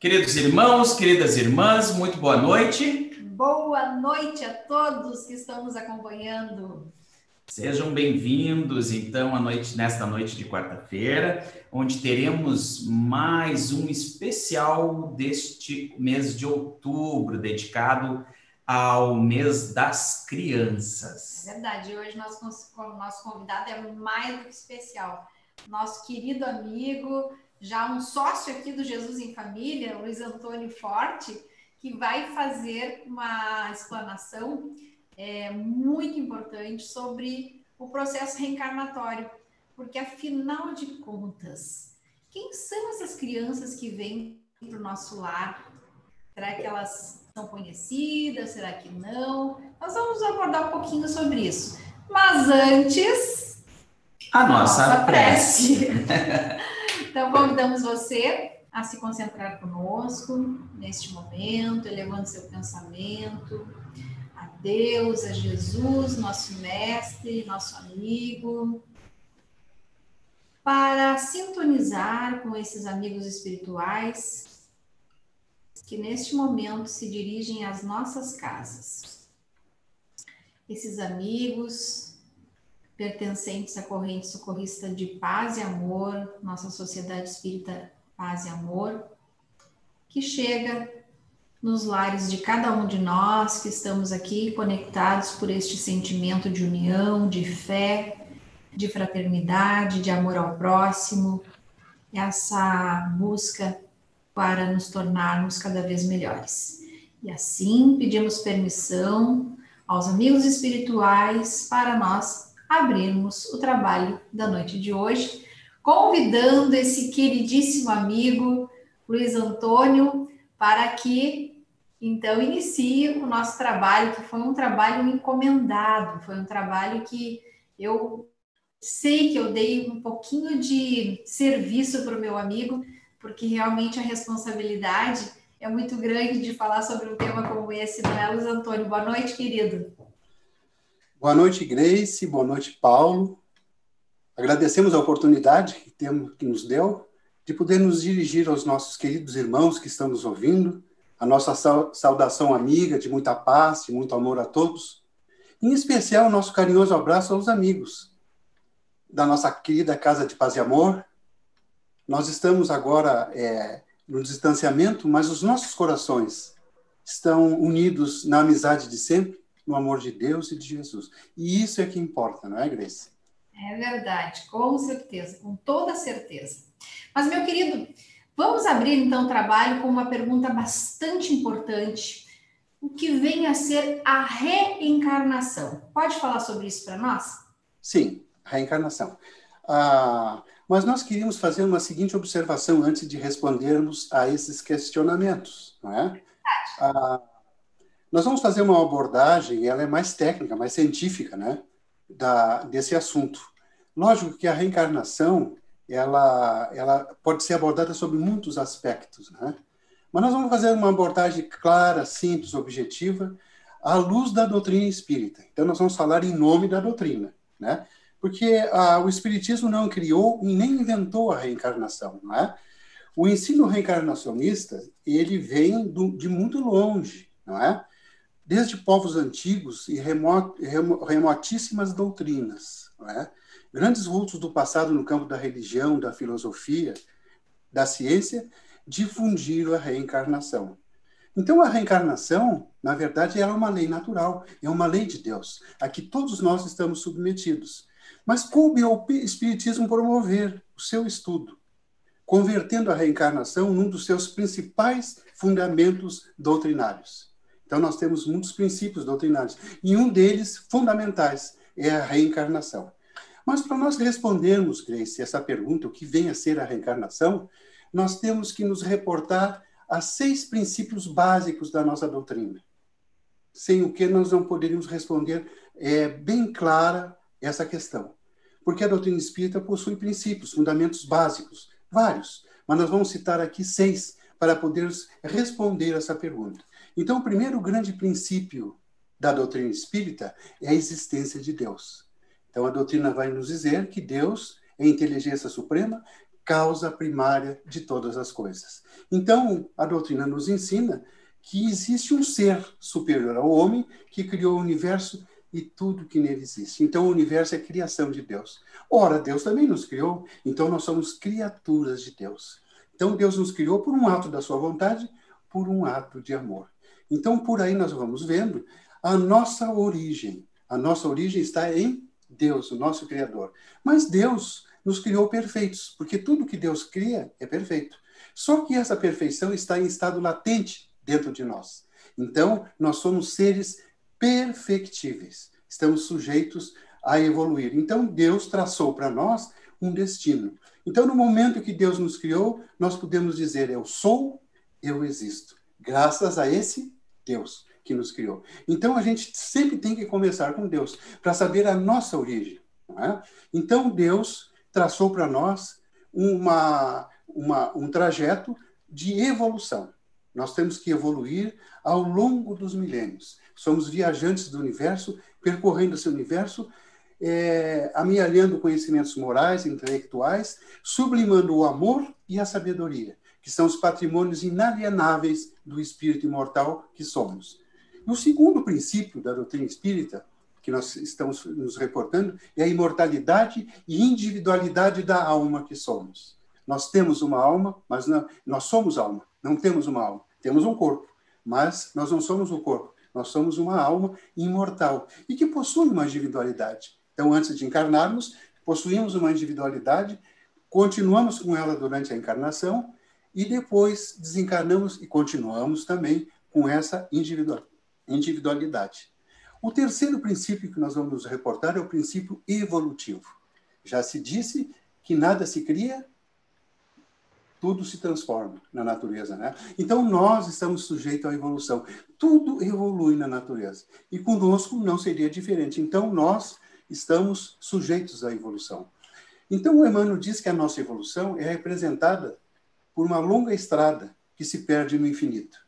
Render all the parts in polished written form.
Queridos irmãos, queridas irmãs, muito boa noite. Boa noite a todos que estão nos acompanhando. Sejam bem-vindos, então, nesta noite de quarta-feira, onde teremos mais um especial deste mês de outubro, dedicado ao mês das crianças. É verdade, hoje nosso convidado é mais do que especial. Nosso querido amigo, já um sócio aqui do Jesus em Família, Luiz Antônio Forte, que vai fazer uma explanação muito importante sobre o processo reencarnatório, porque afinal de contas, quem são essas crianças que vêm para o nosso lar? Será que elas são conhecidas? Será que não? Nós vamos abordar um pouquinho sobre isso. Mas antes, a nossa prece. Então, convidamos você a se concentrar conosco neste momento, elevando seu pensamento a Deus, a Jesus, nosso mestre, nosso amigo, para sintonizar com esses amigos espirituais que neste momento se dirigem às nossas casas. Esses amigos pertencentes à corrente socorrista de Paz e Amor, nossa Sociedade Espírita Paz e Amor, que chega nos lares de cada um de nós que estamos aqui conectados por este sentimento de união, de fé, de fraternidade, de amor ao próximo, essa busca para nos tornarmos cada vez melhores. E assim pedimos permissão aos amigos espirituais para nós abrirmos o trabalho da noite de hoje, convidando esse queridíssimo amigo Luiz Antônio para que então inicie o nosso trabalho, que foi um trabalho encomendado, foi um trabalho que eu sei que eu dei um pouquinho de serviço para o meu amigo, porque realmente a responsabilidade é muito grande de falar sobre um tema como esse, não é, Luiz Antônio? Boa noite, querido. Boa noite, Grace. Boa noite, Paulo. Agradecemos a oportunidade que nos deu de poder nos dirigir aos nossos queridos irmãos que estão nos ouvindo, a nossa saudação amiga de muita paz, de muito amor a todos, em especial o nosso carinhoso abraço aos amigos da nossa querida Casa de Paz e Amor. Nós estamos agora no distanciamento, mas os nossos corações estão unidos na amizade de sempre, no amor de Deus e de Jesus. E isso é que importa, não é, Grace? É verdade, com certeza, com toda certeza. Mas, meu querido, vamos abrir então o trabalho com uma pergunta bastante importante. O que vem a ser a reencarnação? Pode falar sobre isso para nós? Sim, a reencarnação. Mas nós queríamos fazer uma seguinte observação antes de respondermos a esses questionamentos, não é? Nós vamos fazer uma abordagem, ela é mais técnica, mais científica, né, desse assunto. Lógico que a reencarnação, ela pode ser abordada sobre muitos aspectos, né? Mas nós vamos fazer uma abordagem clara, simples, objetiva, à luz da doutrina espírita. Então, nós vamos falar em nome da doutrina, né? Porque o Espiritismo não criou e nem inventou a reencarnação, não é? O ensino reencarnacionista, ele vem de muito longe, não é? Desde povos antigos e remotíssimas doutrinas, não é? Grandes vultos do passado no campo da religião, da filosofia, da ciência, difundiram a reencarnação. Então, a reencarnação, na verdade, ela é uma lei natural, é uma lei de Deus, a que todos nós estamos submetidos. Mas coube ao Espiritismo promover o seu estudo, convertendo a reencarnação num dos seus principais fundamentos doutrinários. Então, nós temos muitos princípios doutrinários, e um deles, fundamentais, é a reencarnação. Mas, para nós respondermos, Grace, essa pergunta, o que vem a ser a reencarnação, nós temos que nos reportar a 6 princípios básicos da nossa doutrina, sem o que nós não poderíamos responder bem clara essa questão. Porque a doutrina espírita possui princípios, fundamentos básicos, vários, mas nós vamos citar aqui 6 para podermos responder essa pergunta. Então, o primeiro grande princípio da doutrina espírita é a existência de Deus. Então, a doutrina vai nos dizer que Deus é a inteligência suprema, causa primária de todas as coisas. Então, a doutrina nos ensina que existe um ser superior ao homem que criou o universo e tudo que nele existe. Então, o universo é criação de Deus. Ora, Deus também nos criou, então nós somos criaturas de Deus. Então, Deus nos criou por um ato da sua vontade, por um ato de amor. Então, por aí nós vamos vendo a nossa origem. A nossa origem está em Deus, o nosso Criador. Mas Deus nos criou perfeitos, porque tudo que Deus cria é perfeito. Só que essa perfeição está em estado latente dentro de nós. Então, nós somos seres perfectíveis. Estamos sujeitos a evoluir. Então, Deus traçou para nós um destino. Então, no momento que Deus nos criou, nós podemos dizer, eu sou, eu existo. Graças a esse Deus que nos criou. Então, a gente sempre tem que começar com Deus, para saber a nossa origem. Não é? Então, Deus traçou para nós um trajeto de evolução. Nós temos que evoluir ao longo dos milênios. Somos viajantes do universo, percorrendo esse universo, amealhando conhecimentos morais, intelectuais, sublimando o amor e a sabedoria, que são os patrimônios inalienáveis do espírito imortal que somos. E o segundo princípio da doutrina espírita, que nós estamos nos reportando, é a imortalidade e individualidade da alma que somos. Nós temos uma alma, mas não, nós somos alma, não temos uma alma. Temos um corpo, mas nós não somos o corpo. Nós somos uma alma imortal e que possui uma individualidade. Então, antes de encarnarmos, possuímos uma individualidade, continuamos com ela durante a encarnação e depois desencarnamos e continuamos também com essa individualidade. O terceiro princípio que nós vamos nos reportar é o princípio evolutivo. Já se disse que nada se cria, tudo se transforma na natureza, né? Então, nós estamos sujeitos à evolução. Tudo evolui na natureza. E conosco não seria diferente. Então, nós estamos sujeitos à evolução. Então, o Emmanuel diz que a nossa evolução é representada por uma longa estrada que se perde no infinito.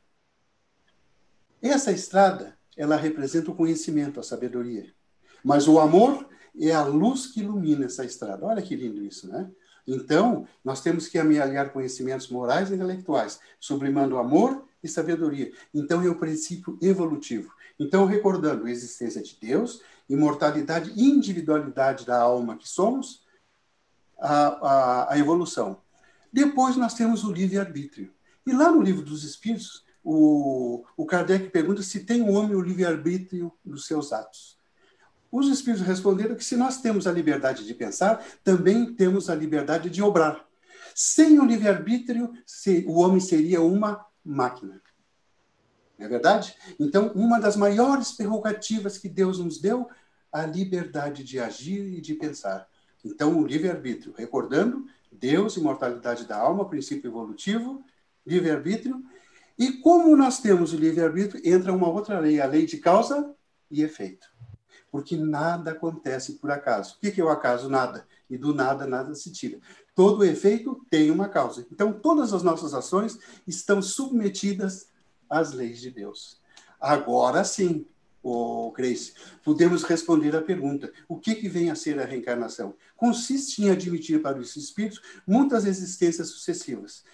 Essa estrada, ela representa o conhecimento, a sabedoria. Mas o amor é a luz que ilumina essa estrada. Olha que lindo isso, né? Então, nós temos que amealhar conhecimentos morais e intelectuais, sublimando amor e sabedoria. Então, é o princípio evolutivo. Então, recordando a existência de Deus, imortalidade e individualidade da alma que somos, a evolução. Depois, nós temos o livre-arbítrio. E lá no Livro dos Espíritos, o Kardec pergunta se tem o homem o livre-arbítrio dos seus atos. Os Espíritos responderam que se nós temos a liberdade de pensar, também temos a liberdade de obrar. Sem o livre-arbítrio, o homem seria uma máquina. Não é verdade? Então, uma das maiores prerrogativas que Deus nos deu, a liberdade de agir e de pensar. Então, o livre-arbítrio, recordando, Deus, imortalidade da alma, princípio evolutivo, livre-arbítrio. E como nós temos o livre-arbítrio, entra uma outra lei, a lei de causa e efeito. Porque nada acontece por acaso. O que é o acaso? Nada. E do nada, nada se tira. Todo efeito tem uma causa. Então, todas as nossas ações estão submetidas às leis de Deus. Agora sim, Grace, podemos responder à pergunta: o que vem a ser a reencarnação? Consiste em admitir para os espíritos muitas existências sucessivas.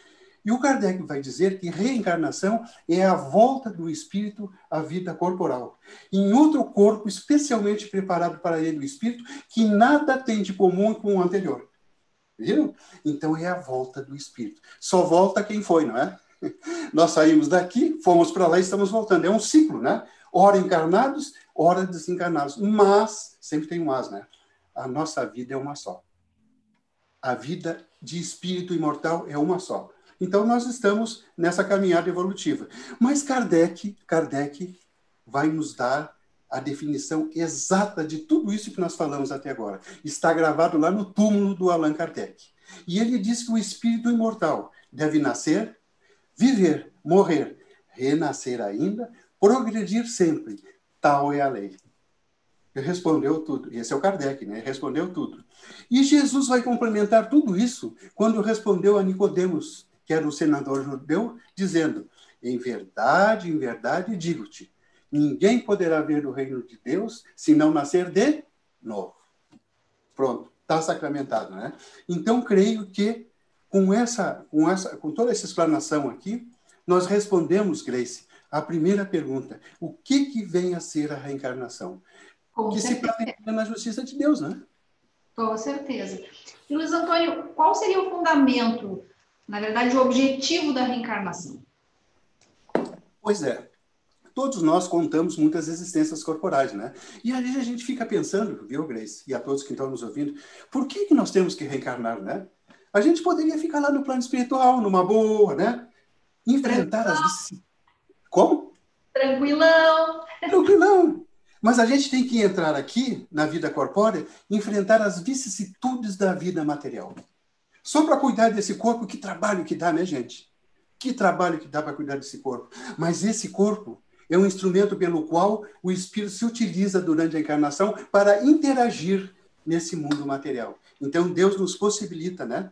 E o Kardec vai dizer que reencarnação é a volta do espírito à vida corporal, em outro corpo especialmente preparado para ele, o espírito, que nada tem de comum com o anterior. Viram? Então é a volta do espírito. Só volta quem foi, não é? Nós saímos daqui, fomos para lá e estamos voltando. É um ciclo, né? Ora encarnados, ora desencarnados. Mas, sempre tem um mas, né? A nossa vida é uma só. A vida de espírito imortal é uma só. Então, nós estamos nessa caminhada evolutiva. Mas Kardec vai nos dar a definição exata de tudo isso que nós falamos até agora. Está gravado lá no túmulo do Allan Kardec. E ele diz que o espírito imortal deve nascer, viver, morrer, renascer ainda, progredir sempre. Tal é a lei. Ele respondeu tudo. Esse é o Kardec, né? Respondeu tudo. E Jesus vai complementar tudo isso quando respondeu a Nicodemos, que era um senador judeu, dizendo: em verdade, digo-te, ninguém poderá ver o reino de Deus se não nascer de novo. Pronto, está sacramentado, né? Então, creio que Com toda essa explanação aqui, nós respondemos, Grace, a primeira pergunta: o que vem a ser a reencarnação? Que se planeja na justiça de Deus, né? Com certeza. E, Luiz Antônio, qual seria o fundamento, na verdade, o objetivo da reencarnação? Pois é. Todos nós contamos muitas existências corporais, né? E aí a gente fica pensando, viu, Grace, e a todos que estão nos ouvindo, por que nós temos que reencarnar, né? A gente poderia ficar lá no plano espiritual, numa boa, né? Enfrentar as vicissitudes. Como? Tranquilão. Tranquilão. Mas a gente tem que entrar aqui, na vida corpórea, enfrentar as vicissitudes da vida material. Só para cuidar desse corpo, que trabalho que dá, né, gente? Que trabalho que dá para cuidar desse corpo. Mas esse corpo é um instrumento pelo qual o espírito se utiliza durante a encarnação para interagir nesse mundo material. Então, Deus nos possibilita, né,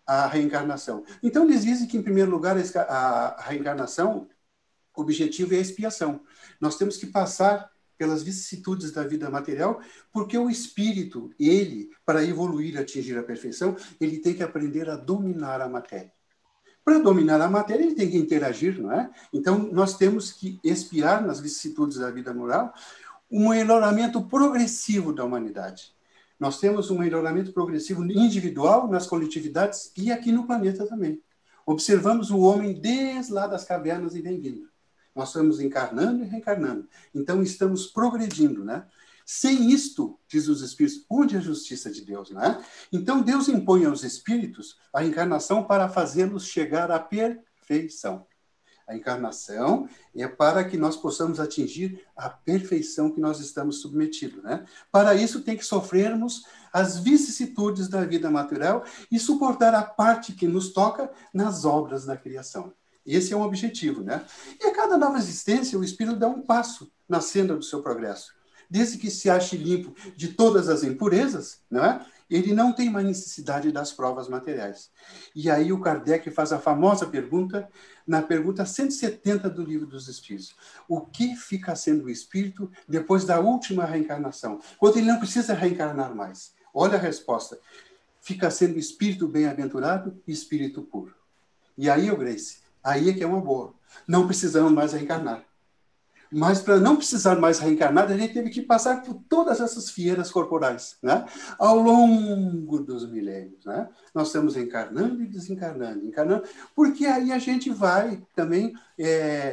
a reencarnação. Então, eles dizem que, em primeiro lugar, a reencarnação, o objetivo é a expiação. Nós temos que passar pelas vicissitudes da vida material, porque o espírito, ele, para evoluir e atingir a perfeição, ele tem que aprender a dominar a matéria. Para dominar a matéria, ele tem que interagir, não é? Então, nós temos que expiar nas vicissitudes da vida moral um melhoramento progressivo da humanidade. Nós temos um melhoramento progressivo individual nas coletividades e aqui no planeta também. Observamos o homem desde lá das cavernas e vem vindo. Nós estamos encarnando e reencarnando. Então, estamos progredindo, né? Sem isto, diz os Espíritos, onde é a justiça de Deus, né? Então, Deus impõe aos Espíritos a encarnação para fazê-los chegar à perfeição. A encarnação é para que nós possamos atingir a perfeição que nós estamos submetidos, né? Para isso, tem que sofrermos as vicissitudes da vida material e suportar a parte que nos toca nas obras da criação. Esse é um objetivo, né? E a cada nova existência, o Espírito dá um passo na senda do seu progresso. Desde que se ache limpo de todas as impurezas, não é? Ele não tem mais necessidade das provas materiais. E aí o Kardec faz a famosa pergunta, na pergunta 170 do Livro dos Espíritos. O que fica sendo o espírito depois da última reencarnação? Quando ele não precisa reencarnar mais. Olha a resposta. Fica sendo espírito bem-aventurado e espírito puro. E aí, Grace, aí é que é uma boa. Não precisamos mais reencarnar. Mas para não precisar mais reencarnar, a gente teve que passar por todas essas fieiras corporais, né? Ao longo dos milênios, né? Nós estamos encarnando e desencarnando, encarnando, porque aí a gente vai também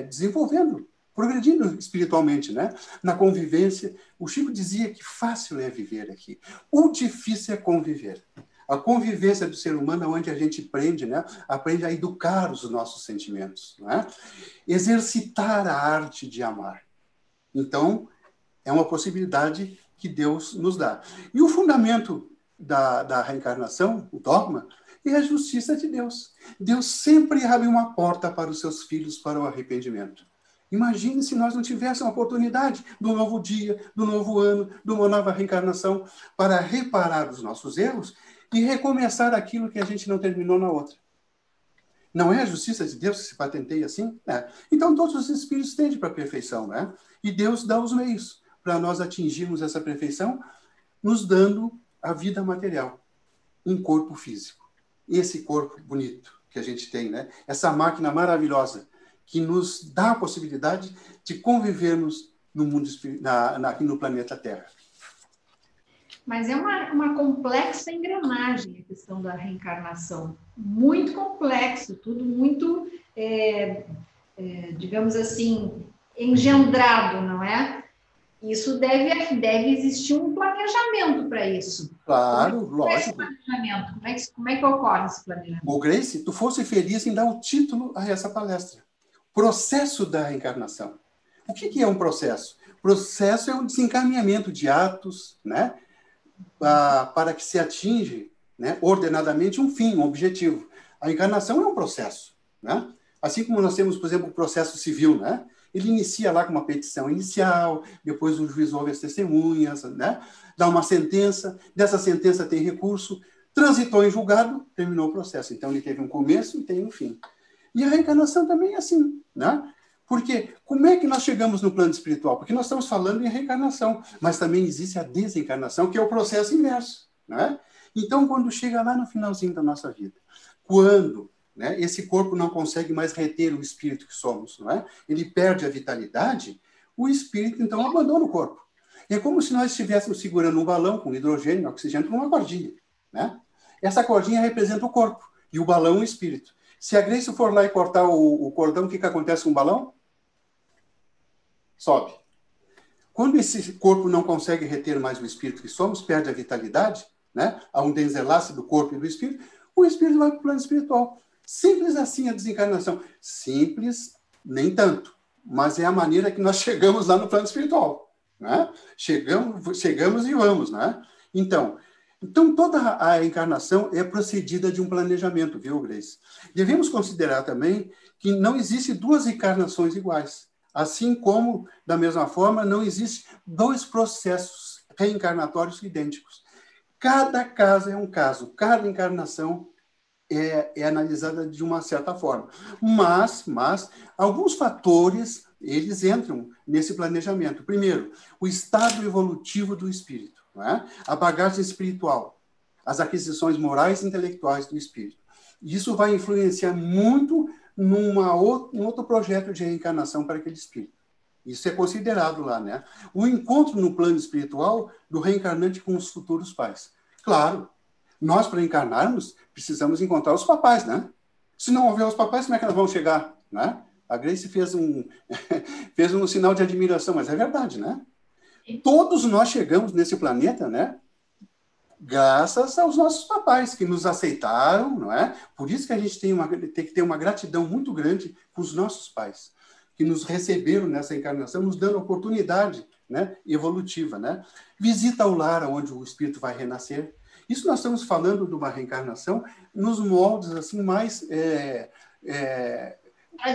desenvolvendo, progredindo espiritualmente, né? Na convivência. O Chico dizia que fácil é viver aqui. O difícil é conviver. A convivência do ser humano é onde a gente aprende, né? Aprende a educar os nossos sentimentos, né? Exercitar a arte de amar. Então, é uma possibilidade que Deus nos dá. E o fundamento da reencarnação, o dogma, é a justiça de Deus. Deus sempre abre uma porta para os seus filhos para o arrependimento. Imagine se nós não tivéssemos a oportunidade do novo dia, do novo ano, de uma nova reencarnação, para reparar os nossos erros e recomeçar aquilo que a gente não terminou na outra. Não é a justiça de Deus que se patenteia assim? Então, todos os espíritos tendem para a perfeição, né? E Deus dá os meios para nós atingirmos essa perfeição, nos dando a vida material, um corpo físico. Esse corpo bonito que a gente tem, né? Essa máquina maravilhosa que nos dá a possibilidade de convivermos no mundo aqui no planeta Terra. Mas é uma complexa engrenagem a questão da reencarnação. Muito complexo, tudo muito, digamos assim, engendrado, não é? Isso deve existir um planejamento para isso. Claro, lógico. Como é que ocorre esse planejamento? Ô, Grace, tu fosse feliz em dar o título a essa palestra. Processo da reencarnação. O que é um processo? Processo é um desencaminhamento de atos, né? Para que se atinge, né, ordenadamente um fim, um objetivo. A encarnação é um processo, né? Assim como nós temos, por exemplo, o processo civil, né? Ele inicia lá com uma petição inicial, depois o juiz ouve as testemunhas, né? Dá uma sentença, dessa sentença tem recurso, transitou em julgado, terminou o processo. Então ele teve um começo e tem um fim. E a reencarnação também é assim, né? Porque como é que nós chegamos no plano espiritual? Porque nós estamos falando em reencarnação, mas também existe a desencarnação, que é o processo inverso, né? Então, quando chega lá no finalzinho da nossa vida, quando, né, esse corpo não consegue mais reter o espírito que somos, não é? Ele perde a vitalidade, o espírito, então, abandona o corpo. É como se nós estivéssemos segurando um balão com hidrogênio, oxigênio, por uma cordinha, né? Essa cordinha representa o corpo, e o balão o espírito. Se a Grace for lá e cortar o cordão, o que acontece com o balão? Sobe. Quando esse corpo não consegue reter mais o espírito que somos, perde a vitalidade, né? Há um desenlace do corpo e do espírito, o espírito vai para o plano espiritual. Simples assim a desencarnação. Simples, nem tanto, mas é a maneira que nós chegamos lá no plano espiritual. Né? Chegamos e vamos, né? Então, toda a encarnação é procedida de um planejamento, viu, Grace? Devemos considerar também que não existe duas encarnações iguais, assim como, da mesma forma, não existe dois processos reencarnatórios idênticos. Cada caso é um caso, cada encarnação é analisada de uma certa forma. Mas alguns fatores, eles entram nesse planejamento. Primeiro, o estado evolutivo do espírito, não é? A bagagem espiritual, as aquisições morais e intelectuais do espírito. Isso vai influenciar muito num outro projeto de reencarnação para aquele espírito. Isso é considerado lá, né? O encontro no plano espiritual do reencarnante com os futuros pais. Claro, nós, para encarnarmos, precisamos encontrar os papais, né? Se não houver os papais, como é que nós vamos chegar, né? A Grace fez um sinal de admiração, mas é verdade, né? Todos nós chegamos nesse planeta, né? Graças aos nossos papais, que nos aceitaram, não é? Por isso que a gente tem que ter uma gratidão muito grande com os nossos pais, que nos receberam nessa encarnação, nos dando oportunidade, né, evolutiva, né? Visita o lar onde o espírito vai renascer. Isso nós estamos falando de uma reencarnação nos moldes assim mais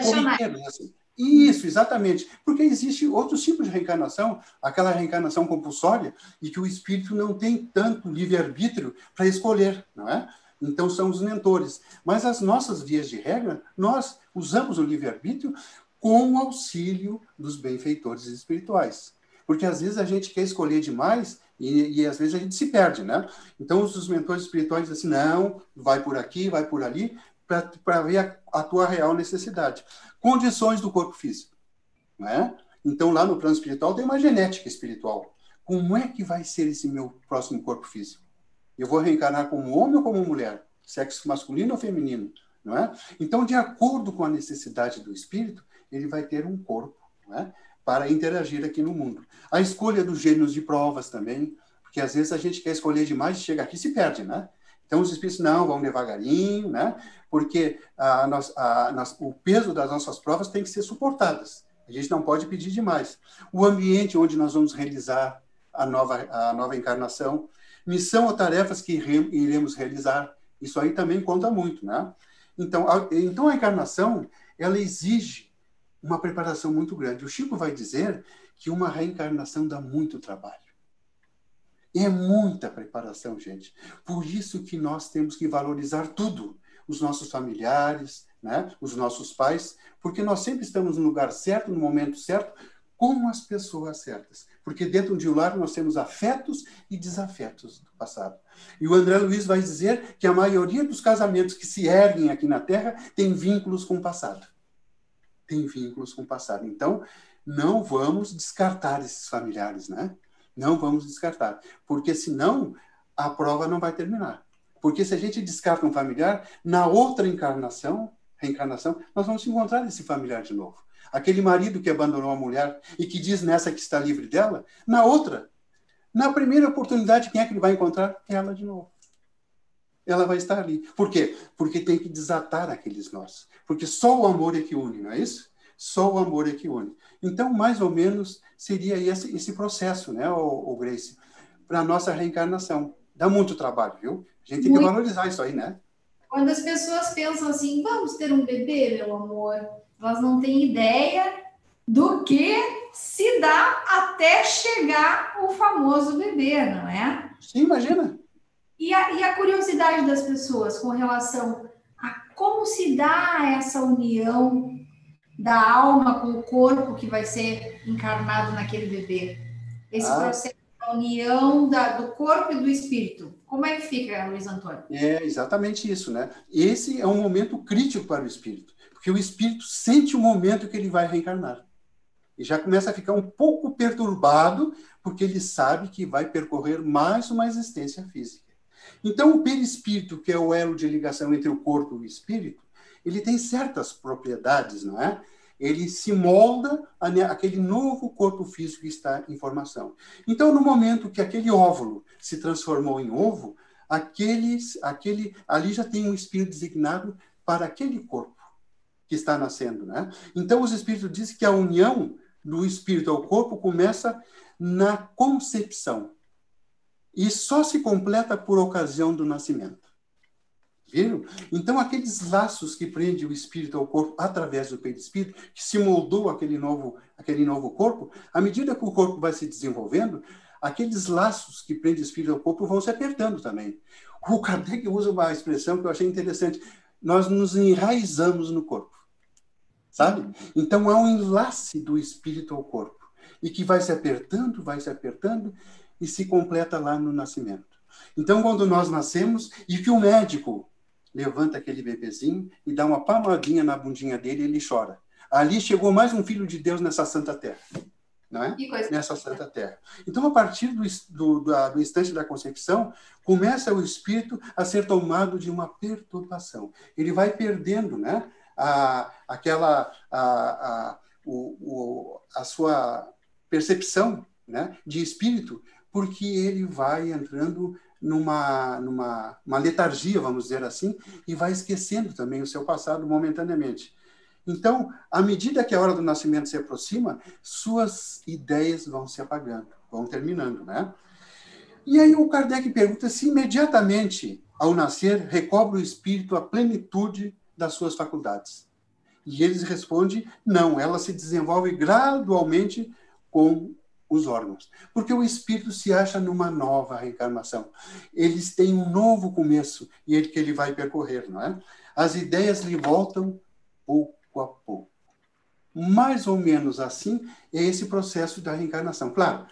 corriqueiros, assim. Isso, exatamente. Porque existe outros tipos de reencarnação, aquela reencarnação compulsória, e que o espírito não tem tanto livre-arbítrio para escolher, não é? Então, são os mentores. Mas as nossas vias de regra, nós usamos o livre-arbítrio com o auxílio dos benfeitores espirituais. Porque, às vezes, a gente quer escolher demais e às vezes, a gente se perde, né? Então, os mentores espirituais dizem assim, não, vai por aqui, vai por ali, para ver a tua real necessidade. Condições do corpo físico, né? Então, lá no plano espiritual, tem uma genética espiritual. Como é que vai ser esse meu próximo corpo físico? Eu vou reencarnar como homem ou como mulher? Sexo masculino ou feminino? Não é? Então, de acordo com a necessidade do espírito, ele vai ter um corpo, não é? Para interagir aqui no mundo. A escolha dos gêneros de provas também, porque às vezes a gente quer escolher demais e chega aqui e se perde, né? Então, os espíritos não, vão devagarinho, né? Porque o peso das nossas provas tem que ser suportadas. A gente não pode pedir demais. O ambiente onde nós vamos realizar a nova encarnação, missão ou tarefas que iremos realizar, isso aí também conta muito, né? Então, a encarnação, ela exige uma preparação muito grande. O Chico vai dizer que uma reencarnação dá muito trabalho. É muita preparação, gente. Por isso que nós temos que valorizar tudo. Os nossos familiares, né? Os nossos pais, porque nós sempre estamos no lugar certo, no momento certo, com as pessoas certas. Porque dentro de um lar nós temos afetos e desafetos do passado. E o André Luiz vai dizer que a maioria dos casamentos que se erguem aqui na Terra tem vínculos com o passado. Tem vínculos com o passado. Então, não vamos descartar esses familiares, né? Não vamos descartar. Porque senão a prova não vai terminar. Porque se a gente descarta um familiar, na outra reencarnação, nós vamos encontrar esse familiar de novo. Aquele marido que abandonou a mulher e que diz nessa que está livre dela, na outra, na primeira oportunidade, quem é que ele vai encontrar? Ela de novo. Ela vai estar ali. Por quê? Porque tem que desatar aqueles nós. Porque só o amor é que une, não é isso? Só o amor é que une. Então, mais ou menos, seria esse processo, né, o Grace, para a nossa reencarnação. Dá muito trabalho, viu? A gente tem que valorizar isso aí, né? Quando as pessoas pensam assim, vamos ter um bebê, meu amor, elas não têm ideia do que se dá até chegar o famoso bebê, não é? Sim, imagina. E a curiosidade das pessoas com relação a como se dá essa união da alma com o corpo que vai ser encarnado naquele bebê. Esse processo A união do corpo e do espírito. Como é que fica, Luiz Antônio? É exatamente isso, né? Esse é um momento crítico para o espírito, porque o espírito sente o momento que ele vai reencarnar. E já começa a ficar um pouco perturbado, porque ele sabe que vai percorrer mais uma existência física. Então, o perispírito, que é o elo de ligação entre o corpo e o espírito, ele tem certas propriedades, não é? Ele se molda aquele novo corpo físico que está em formação. Então, no momento que aquele óvulo se transformou em ovo, ali já tem um espírito designado para aquele corpo que está nascendo, né? Então, os espíritos dizem que a união do espírito ao corpo começa na concepção e só se completa por ocasião do nascimento. Viram? Então, aqueles laços que prendem o espírito ao corpo através do perispírito, que se moldou aquele novo corpo, à medida que o corpo vai se desenvolvendo, aqueles laços que prendem o espírito ao corpo vão se apertando também. O Kardec usa uma expressão que eu achei interessante. Nós nos enraizamos no corpo. Sabe? Então, há um enlace do espírito ao corpo, e que vai se apertando, e se completa lá no nascimento. Então, quando nós nascemos, e que o médico levanta aquele bebezinho e dá uma palmadinha na bundinha dele, ele chora. Ali chegou mais um filho de Deus nessa santa terra. Não é? Nessa santa terra. Então, a partir do instante da concepção, começa o espírito a ser tomado de uma perturbação. Ele vai perdendo, né? A sua percepção, né, de espírito, porque ele vai entrando numa letargia, vamos dizer assim, e vai esquecendo também o seu passado momentaneamente. Então, à medida que a hora do nascimento se aproxima, suas ideias vão se apagando, vão terminando, né? E aí o Kardec pergunta se imediatamente, ao nascer, recobre o espírito a plenitude das suas faculdades. E eles respondem, não, ela se desenvolve gradualmente com os órgãos. Porque o espírito se acha numa nova reencarnação. Eles têm um novo começo, e que ele vai percorrer, não é? As ideias lhe voltam pouco a pouco. Mais ou menos assim é esse processo da reencarnação. Claro,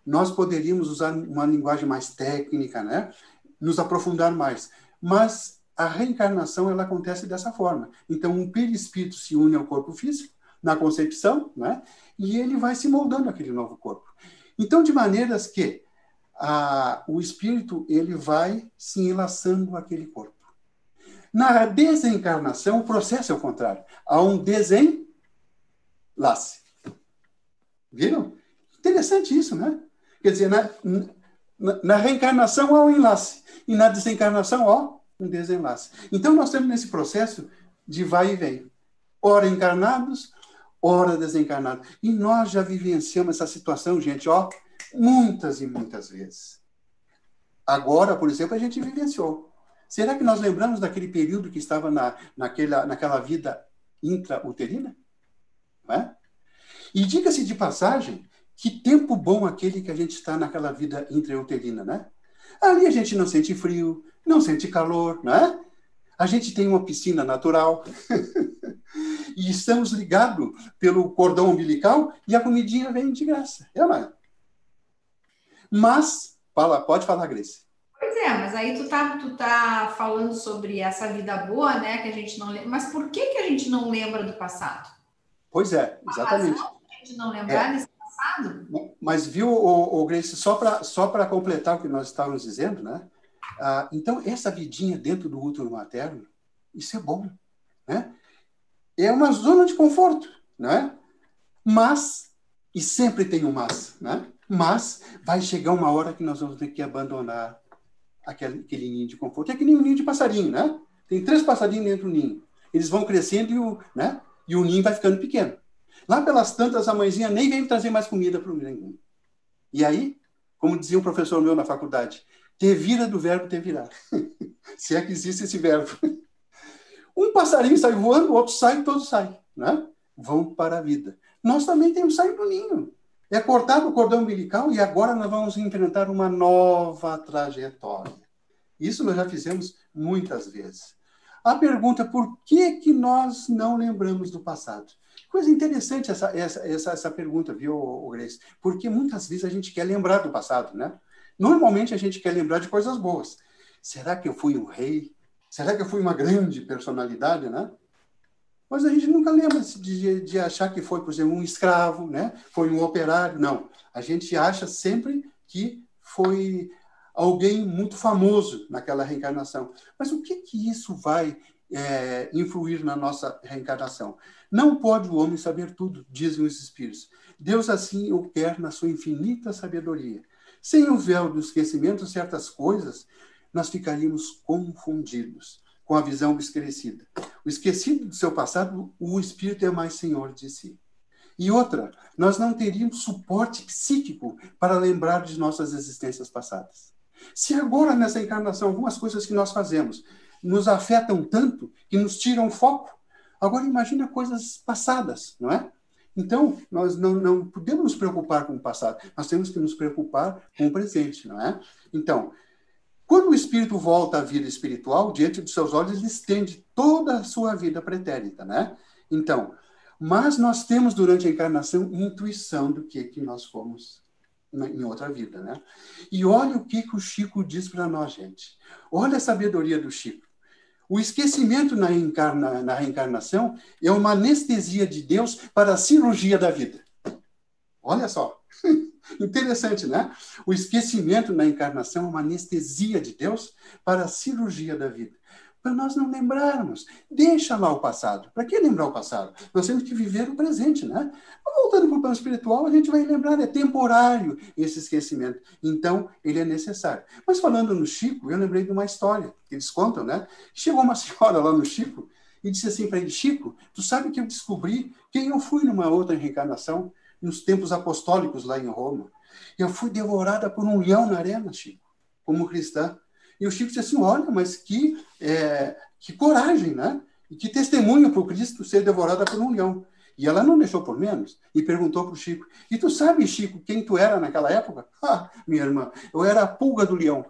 nós poderíamos usar uma linguagem mais técnica, né? Nos aprofundar mais, mas a reencarnação ela acontece dessa forma. Então, um perispírito se une ao corpo físico, na concepção, né? E ele vai se moldando aquele novo corpo. Então, de maneiras que o espírito ele vai se enlaçando àquele corpo. Na desencarnação, o processo é o contrário. Há um desenlace. Viram? Interessante isso, né? Quer dizer, na reencarnação há um enlace. E na desencarnação, há um desenlace. Então, nós estamos nesse processo de vai e vem. Ora encarnados, ora desencarnados. E nós já vivenciamos essa situação, gente, muitas e muitas vezes. Agora, por exemplo, a gente vivenciou. Será que nós lembramos daquele período que estava naquela vida intrauterina? Não é? E diga-se de passagem, que tempo bom aquele que a gente está naquela vida intrauterina, né? Ali a gente não sente frio, não sente calor, né? A gente tem uma piscina natural e estamos ligados pelo cordão umbilical e a comidinha vem de graça. É, não é? Mas, pode falar, Grace. Pois é, mas aí tu tá falando sobre essa vida boa, né, que a gente não lembra. Mas por que a gente não lembra do passado? Pois é, exatamente. A razão de a gente não lembrar desse passado? Mas viu, o Grace, só para completar o que nós estávamos dizendo, né? Então, essa vidinha dentro do útero materno, isso é bom, né? É uma zona de conforto, não é? Mas, e sempre tem um mas, né? Mas vai chegar uma hora que nós vamos ter que abandonar aquele ninho de conforto. É que nem um ninho de passarinho, né? Tem 3 passarinhos dentro do ninho. Eles vão crescendo e o ninho vai ficando pequeno. Lá pelas tantas, a mãezinha nem vem trazer mais comida para o ninho. E aí, como dizia um professor meu na faculdade, ter vira do verbo ter virar. Se é que existe esse verbo. Um passarinho sai voando, o outro sai, todos saem, né? Vão para a vida. Nós também temos saído do ninho. É cortado o cordão umbilical e agora nós vamos enfrentar uma nova trajetória. Isso nós já fizemos muitas vezes. A pergunta, por que nós não lembramos do passado? Coisa interessante essa pergunta, viu, Grace? Porque muitas vezes a gente quer lembrar do passado, né? Normalmente a gente quer lembrar de coisas boas. Será que eu fui um rei? Será que eu fui uma grande personalidade, né? Mas a gente nunca lembra de achar que foi, por exemplo, um escravo, né? Foi um operário. Não. A gente acha sempre que foi alguém muito famoso naquela reencarnação. Mas o que isso vai influir na nossa reencarnação? Não pode o homem saber tudo, dizem os espíritos. Deus assim o quer na sua infinita sabedoria. Sem o véu do esquecimento, certas coisas, nós ficaríamos confundidos com a visão obscurecida. O esquecido do seu passado, o espírito é mais senhor de si. E outra, nós não teríamos suporte psíquico para lembrar de nossas existências passadas. Se agora, nessa encarnação, algumas coisas que nós fazemos nos afetam tanto que nos tiram o foco, agora imagina coisas passadas, não é? Então, nós não podemos nos preocupar com o passado, nós temos que nos preocupar com o presente, não é? Então, quando o espírito volta à vida espiritual, diante dos seus olhos, ele estende toda a sua vida pretérita, né? Então, mas nós temos, durante a encarnação, intuição do que nós fomos em outra vida, né? E olha o que o Chico diz para nós, gente. Olha a sabedoria do Chico. O esquecimento na reencarnação é uma anestesia de Deus para a cirurgia da vida. Olha só. Interessante, né? O esquecimento na encarnação é uma anestesia de Deus para a cirurgia da vida. Para nós não lembrarmos. Deixa lá o passado. Para que lembrar o passado? Nós temos que viver o presente, né? Voltando para o plano espiritual, a gente vai lembrar, é temporário esse esquecimento. Então, ele é necessário. Mas falando no Chico, eu lembrei de uma história que eles contam, né? Chegou uma senhora lá no Chico e disse assim para ele: Chico, tu sabe que eu descobri quem eu fui numa outra reencarnação, nos tempos apostólicos lá em Roma. Eu fui devorada por um leão na arena, Chico, como cristã. E o Chico disse assim: olha, mas que coragem, né? E que testemunho para o Cristo ser devorada por um leão. E ela não deixou por menos e perguntou para o Chico: e tu sabe, Chico, quem tu era naquela época? Ah, minha irmã, eu era a pulga do leão.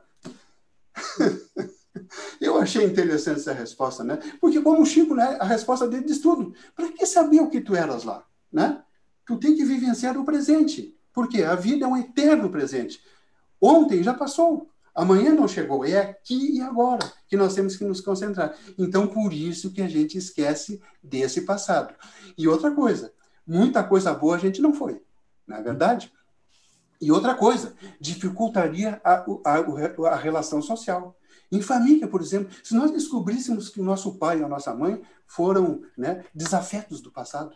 Eu achei interessante essa resposta, né? Porque como o Chico, né, a resposta dele diz tudo. Para que saber o que tu eras lá, né? Tu tem que vivenciar o presente. Porque a vida é um eterno presente. Ontem já passou. Amanhã não chegou. É aqui e agora que nós temos que nos concentrar. Então, por isso que a gente esquece desse passado. E outra coisa, muita coisa boa a gente não foi. Não é verdade? E outra coisa, dificultaria a relação social. Em família, por exemplo, se nós descobríssemos que o nosso pai e a nossa mãe foram, né, desafetos do passado,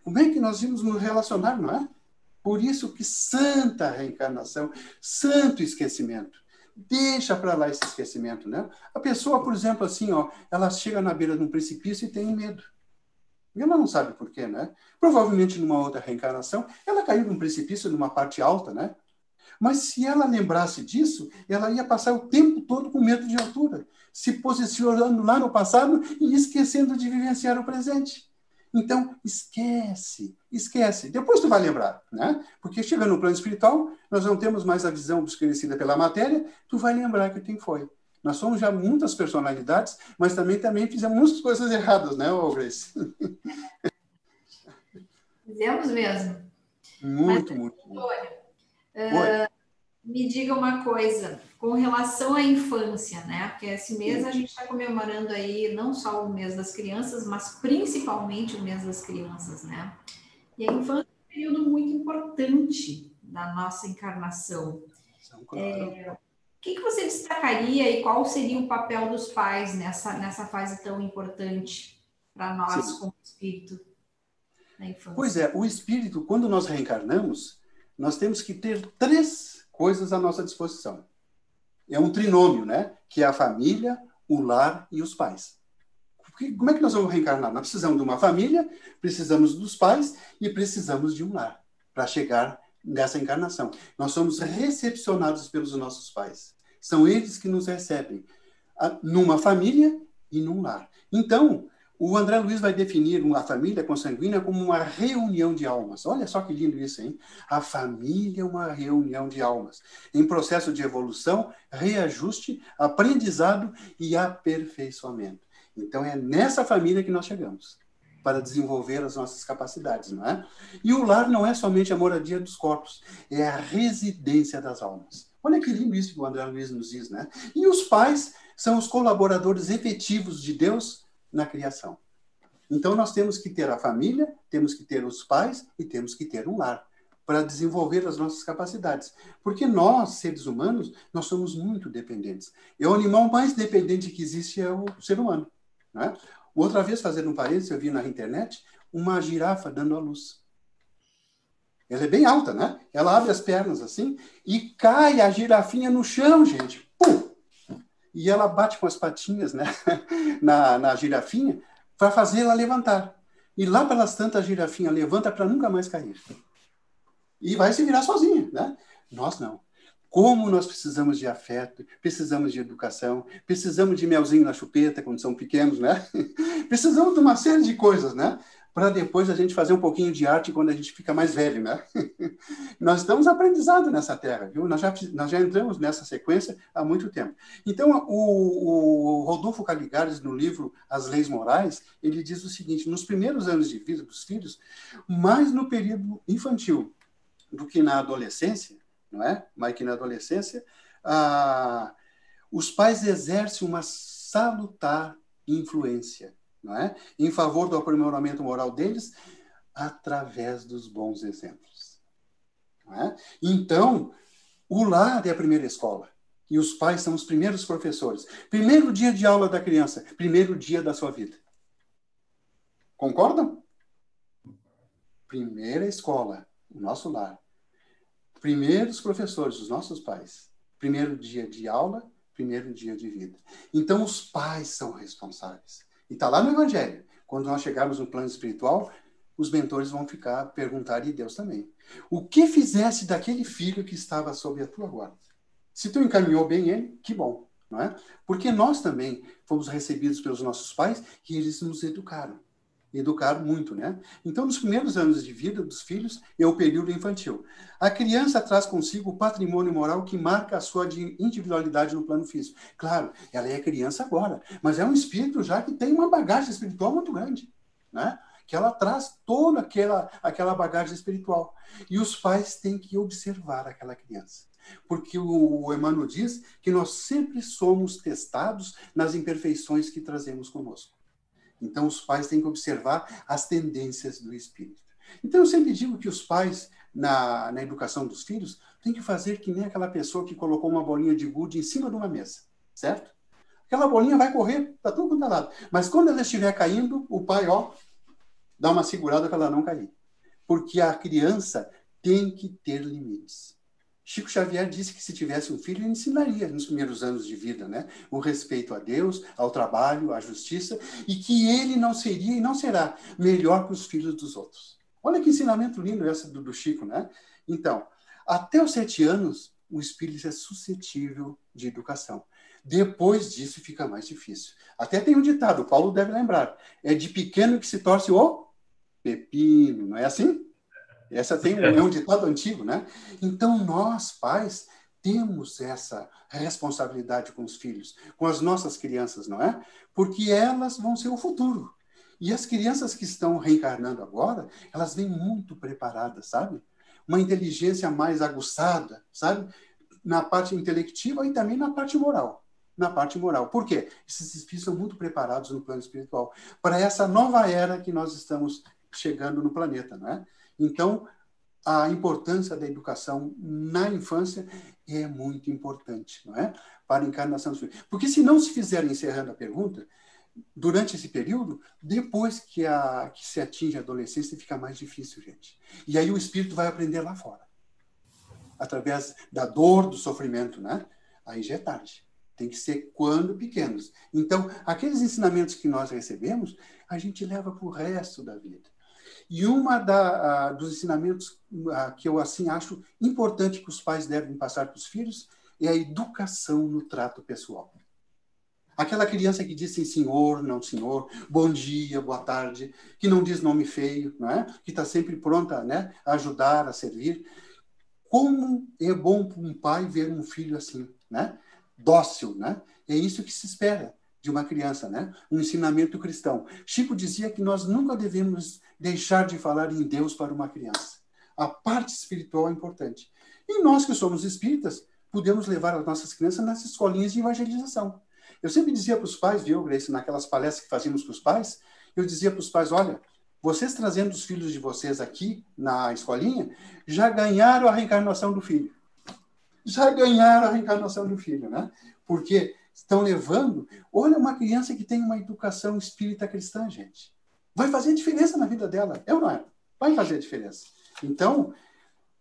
como é que nós íamos nos relacionar, não é? Por isso que santa reencarnação, santo esquecimento. Deixa para lá esse esquecimento, né? A pessoa, por exemplo, assim, ó, ela chega na beira de um precipício e tem medo. E ela não sabe por quê, né? Provavelmente numa outra reencarnação, ela caiu num precipício numa parte alta, né? Mas se ela lembrasse disso, ela ia passar o tempo todo com medo de altura, se posicionando lá no passado e esquecendo de vivenciar o presente. Então, esquece. Depois tu vai lembrar, né? Porque chega no plano espiritual, nós não temos mais a visão obscurecida pela matéria, tu vai lembrar que quem foi. Nós somos já muitas personalidades, mas também fizemos muitas coisas erradas, né, Grace? Fizemos mesmo. Muito. Me diga uma coisa, com relação à infância, né? Porque esse mês a gente está comemorando aí não só o mês das crianças, mas principalmente o mês das crianças, né? E a infância é um período muito importante da nossa encarnação. Claro. O que você destacaria e qual seria o papel dos pais nessa fase tão importante para nós, Sim. como espírito da infância? Pois é, o espírito, quando nós reencarnamos, nós temos que ter 3 coisas à nossa disposição. É um trinômio, né? Que é a família, o lar e os pais. Como é que nós vamos reencarnar? Nós precisamos de uma família, precisamos dos pais e precisamos de um lar para chegar nessa encarnação. Nós somos recepcionados pelos nossos pais. São eles que nos recebem numa família e num lar. Então, o André Luiz vai definir a família consanguínea como uma reunião de almas. Olha só que lindo isso, hein? A família é uma reunião de almas, em processo de evolução, reajuste, aprendizado e aperfeiçoamento. Então, é nessa família que nós chegamos. para desenvolver as nossas capacidades, não é? E o lar não é somente a moradia dos corpos, é a residência das almas. Olha que lindo isso que o André Luiz nos diz, né? E os pais são os colaboradores efetivos de Deus na criação. Então, nós temos que ter a família, temos que ter os pais e temos que ter um lar para desenvolver as nossas capacidades. Porque nós, seres humanos, nós somos muito dependentes. E o animal mais dependente que existe é o ser humano, né? Outra vez, fazendo um parênteses, eu vi na internet uma girafa dando à luz. Ela é bem alta, né? Ela abre as pernas assim e cai a girafinha no chão, gente. Pum! E ela bate com as patinhas, né? na girafinha para fazer ela levantar. E lá pelas tantas, a girafinha levanta para nunca mais cair. E vai se virar sozinha, né? Nós não. Como nós precisamos de afeto, precisamos de educação, precisamos de melzinho na chupeta quando são pequenos, né? Precisamos de uma série de coisas, né? Para depois a gente fazer um pouquinho de arte quando a gente fica mais velho, né? Nós estamos aprendizado nessa terra, viu? Nós já entramos nessa sequência há muito tempo. Então, o Rodolfo Caligares, no livro As Leis Morais, ele diz o seguinte: nos primeiros anos de vida dos filhos, mais no período infantil do que na adolescência, não é? Mas que na adolescência, os pais exercem uma salutar influência, não é? Em favor do aprimoramento moral deles, através dos bons exemplos. Não é? Então, o lar é a primeira escola. E os pais são os primeiros professores. Primeiro dia de aula da criança, primeiro dia da sua vida. Concordam? Primeira escola, o nosso lar. Primeiros professores, os nossos pais. Primeiro dia de aula, primeiro dia de vida. Então, os pais são responsáveis. E está lá no Evangelho. Quando nós chegarmos no plano espiritual, os mentores vão perguntar, e Deus também: o que fizesse daquele filho que estava sob a tua guarda? Se tu encaminhou bem ele, que bom, não é? Porque nós também fomos recebidos pelos nossos pais e eles nos educaram. Educar muito, né? Então, nos primeiros anos de vida dos filhos é o período infantil. A criança traz consigo o patrimônio moral que marca a sua individualidade no plano físico. Claro, ela é criança agora, mas é um espírito já que tem uma bagagem espiritual muito grande, né? Que ela traz toda aquela bagagem espiritual. E os pais têm que observar aquela criança. Porque o Emmanuel diz que nós sempre somos testados nas imperfeições que trazemos conosco. Então, os pais têm que observar as tendências do espírito. Então, eu sempre digo que os pais, na educação dos filhos, têm que fazer que nem aquela pessoa que colocou uma bolinha de gude em cima de uma mesa, certo? Aquela bolinha vai correr para tudo quanto é lado. Mas quando ela estiver caindo, o pai, dá uma segurada para ela não cair. Porque a criança tem que ter limites. Chico Xavier disse que se tivesse um filho, ele ensinaria nos primeiros anos de vida, né? O respeito a Deus, ao trabalho, à justiça, e que ele não seria e não será melhor que os filhos dos outros. Olha que ensinamento lindo esse do Chico, né? Então, até os 7 anos, o espírito é suscetível de educação. Depois disso fica mais difícil. Até tem um ditado, o Paulo deve lembrar, é de pequeno que se torce o pepino, não é assim? Essa é um ditado antigo, né? Então, nós, pais, temos essa responsabilidade com os filhos, com as nossas crianças, não é? Porque elas vão ser o futuro. E as crianças que estão reencarnando agora, elas vêm muito preparadas, sabe? Uma inteligência mais aguçada, sabe? Na parte intelectiva e também na parte moral. Na parte moral. Por quê? Esses espíritos são muito preparados no plano espiritual para essa nova era que nós estamos chegando no planeta, não é? Então, a importância da educação na infância é muito importante, não é? Para a encarnação dos filhos. Porque se não se fizerem, encerrando a pergunta, durante esse período, depois que se atinge a adolescência, fica mais difícil, gente. E aí o espírito vai aprender lá fora. Através da dor, do sofrimento, né? Aí já é tarde. Tem que ser quando pequenos. Então, aqueles ensinamentos que nós recebemos, a gente leva para o resto da vida. E dos ensinamentos que eu assim acho importante que os pais devem passar para os filhos é a educação no trato pessoal. Aquela criança que diz sim, senhor, não senhor, bom dia, boa tarde, que não diz nome feio, não é? Que está sempre pronta, né, a ajudar, a servir. Como é bom para um pai ver um filho assim, né? Dócil, né? É isso que se espera de uma criança, né? Um ensinamento cristão. Chico dizia que nós nunca devemos deixar de falar em Deus para uma criança. A parte espiritual é importante. E nós que somos espíritas, podemos levar as nossas crianças nas escolinhas de evangelização. Eu sempre dizia para os pais, viu, Grace, naquelas palestras que fazíamos para os pais, eu dizia para os pais, olha, vocês trazendo os filhos de vocês aqui na escolinha, já ganharam a reencarnação do filho. Já ganharam a reencarnação do filho, né? Porque estão levando... Olha, uma criança que tem uma educação espírita cristã, gente. Vai fazer diferença na vida dela, é ou não é? Vai fazer diferença. Então,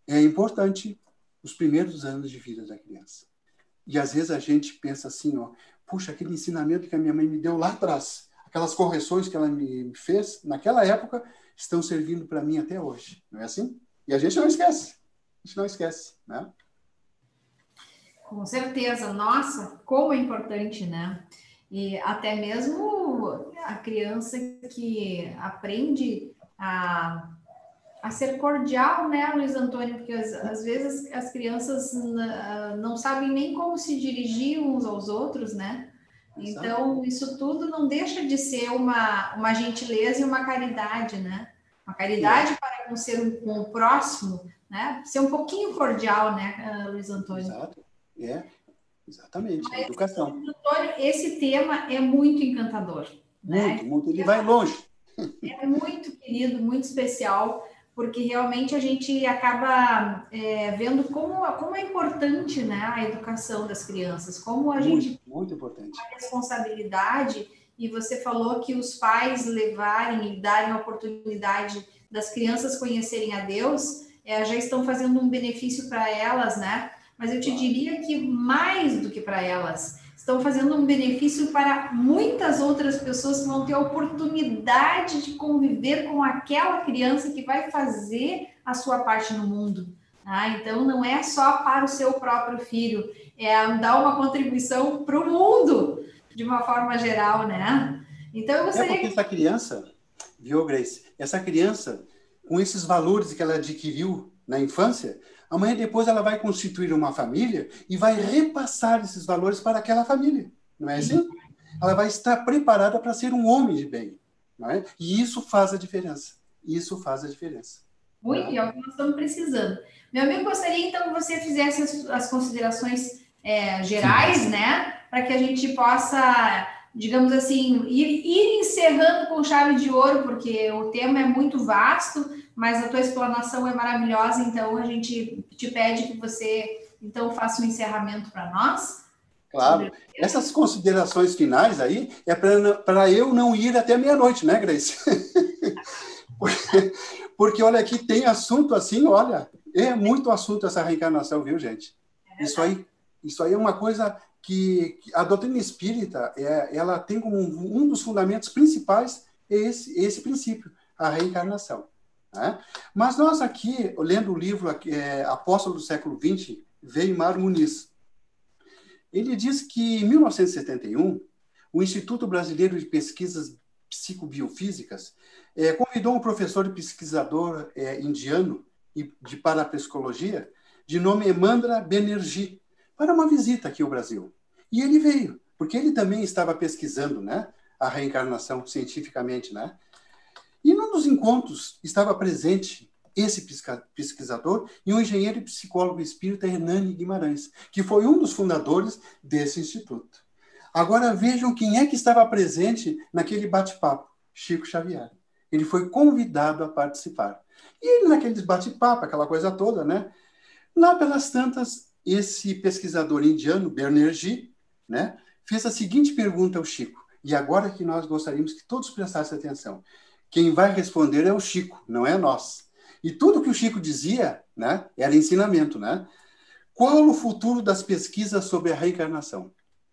é importante os primeiros anos de vida da criança. E às vezes a gente pensa assim, ó, puxa, aquele ensinamento que a minha mãe me deu lá atrás, aquelas correções que ela me fez naquela época, estão servindo para mim até hoje. Não é assim? E a gente não esquece. A gente não esquece, né? Com certeza. Nossa, como é importante, né? E até mesmo a criança que aprende a ser cordial, né, Luiz Antônio? Porque às vezes as crianças não sabem nem como se dirigir uns aos outros, né? Então, isso tudo não deixa de ser uma gentileza e uma caridade, né? Uma caridade para com o próximo, né? Ser um pouquinho cordial, né, Luiz Antônio? Exato. Exatamente. Mas, educação. Luiz Antônio, esse tema é muito encantador. Muito, né? Muito. Ele vai longe. É muito querido, muito especial, porque realmente a gente acaba vendo como é importante, né, a educação das crianças, como a gente muito importante. A responsabilidade, e você falou que os pais levarem e darem a oportunidade das crianças conhecerem a Deus, já estão fazendo um benefício para elas, né? Mas eu te diria que mais do que para elas, estão fazendo um benefício para muitas outras pessoas que vão ter a oportunidade de conviver com aquela criança que vai fazer a sua parte no mundo. Então, não é só para o seu próprio filho, é dar uma contribuição para o mundo, de uma forma geral, né? Então, eu gostaria porque essa criança, viu, Grace? Essa criança, com esses valores que ela adquiriu na infância, amanhã depois ela vai constituir uma família e vai repassar esses valores para aquela família, não é assim? Ela vai estar preparada para ser um homem de bem, não é? E isso faz a diferença. Isso faz a diferença. Muito, e é o que nós estamos precisando. Meu amigo, gostaria então que você fizesse as considerações gerais, né? Para que a gente possa, digamos assim, ir encerrando com chave de ouro, porque o tema é muito vasto, mas a tua explanação é maravilhosa, então a gente te pede que você, então, faça um encerramento para nós. Claro. Essas considerações finais aí é para eu não ir até meia-noite, né, Grace? Porque, olha, aqui tem assunto assim, olha, é muito assunto essa reencarnação, viu, gente? Isso aí é uma coisa que a doutrina espírita, ela tem como um dos fundamentos principais esse princípio, a reencarnação. Né? Mas nós aqui, lendo o livro Apóstolo do século XX, Weimar Muniz, ele diz que em 1971, o Instituto Brasileiro de Pesquisas Psicobiofísicas convidou um professor e pesquisador indiano de parapsicologia, de nome Emandra Banerjee, para uma visita aqui ao Brasil. E ele veio, porque ele também estava pesquisando, né, a reencarnação cientificamente, né? E num dos encontros estava presente esse pesquisador e um engenheiro e psicólogo espírita, Hernani Guimarães, que foi um dos fundadores desse instituto. Agora vejam quem é que estava presente naquele bate-papo: Chico Xavier. Ele foi convidado a participar. E ele, naqueles bate-papo, aquela coisa toda, né? Lá pelas tantas, esse pesquisador indiano, Banerjee, né, fez a seguinte pergunta ao Chico, e agora que nós gostaríamos que todos prestassem atenção. Quem vai responder é o Chico, não é nós. E tudo que o Chico dizia, né, era ensinamento, né? Qual o futuro das pesquisas sobre a reencarnação?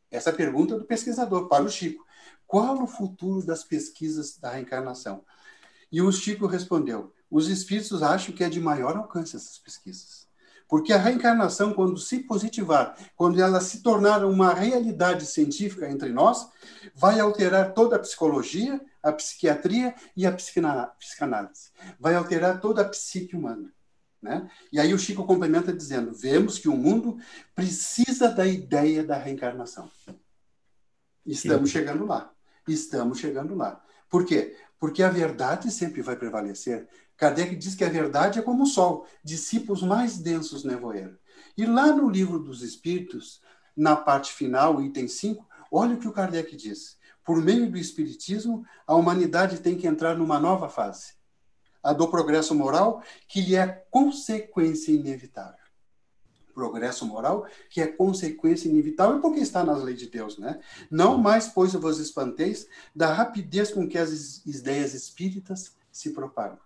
Essa pergunta do pesquisador para o Chico. Qual o futuro das pesquisas da reencarnação? E o Chico respondeu: os espíritos acham que é de maior alcance essas pesquisas. Porque a reencarnação, quando se positivar, quando ela se tornar uma realidade científica entre nós, vai alterar toda a psicologia, a psiquiatria e a psicanálise. Vai alterar toda a psique humana. Né? E aí o Chico complementa dizendo: vemos que o mundo precisa da ideia da reencarnação. Estamos chegando lá. Estamos chegando lá. Por quê? Porque a verdade sempre vai prevalecer. Kardec diz que a verdade é como o sol, dissipa os mais densos nevoeiros. E lá no Livro dos Espíritos, na parte final, item 5, olha o que o Kardec diz. Por meio do Espiritismo, a humanidade tem que entrar numa nova fase. A do progresso moral, que lhe é consequência inevitável. Progresso moral, que é consequência inevitável, porque está nas leis de Deus, né? Não mais, pois, vos espanteis da rapidez com que as ideias espíritas se propagam.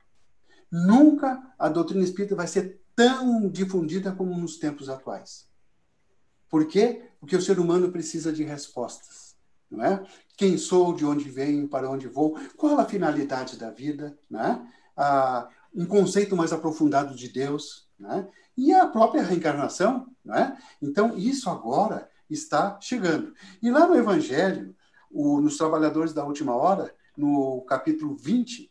Nunca a doutrina espírita vai ser tão difundida como nos tempos atuais. Por quê? Porque o ser humano precisa de respostas, não é? Quem sou, de onde venho, para onde vou, qual a finalidade da vida, né? Um conceito mais aprofundado de Deus, né? E a própria reencarnação, né? Então, isso agora está chegando. E lá no Evangelho, nos Trabalhadores da Última Hora, no capítulo 20,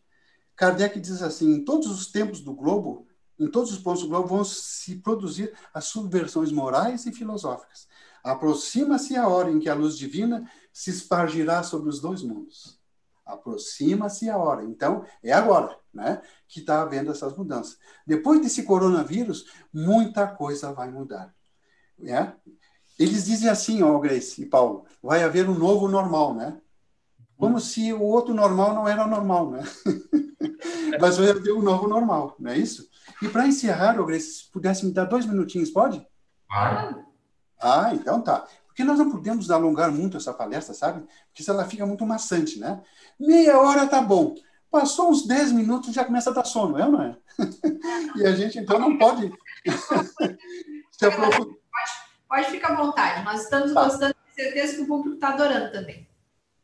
Kardec diz assim, em todos os tempos do globo, em todos os pontos do globo, vão se produzir as subversões morais e filosóficas. Aproxima-se a hora em que a luz divina se espargirá sobre os dois mundos. Aproxima-se a hora. Então, é agora, né, que está havendo essas mudanças. Depois desse coronavírus, muita coisa vai mudar. É? Eles dizem assim, ó, Grace e Paulo, vai haver um novo normal, né? Como se o outro normal não era normal, né? Mas vai haver um novo normal, não é isso? E para encerrar, ô Grace, se pudesse me dar 2 minutinhos, pode? Claro. Ah, então tá. Porque nós não podemos alongar muito essa palestra, sabe? Porque senão ela fica muito maçante, né? Meia hora tá bom. Passou uns 10 minutos, já começa a dar sono, é ou não é? E a gente, então, não pode se aprofundar. Pode ficar à vontade. Nós estamos gostando, com certeza que o público está adorando também.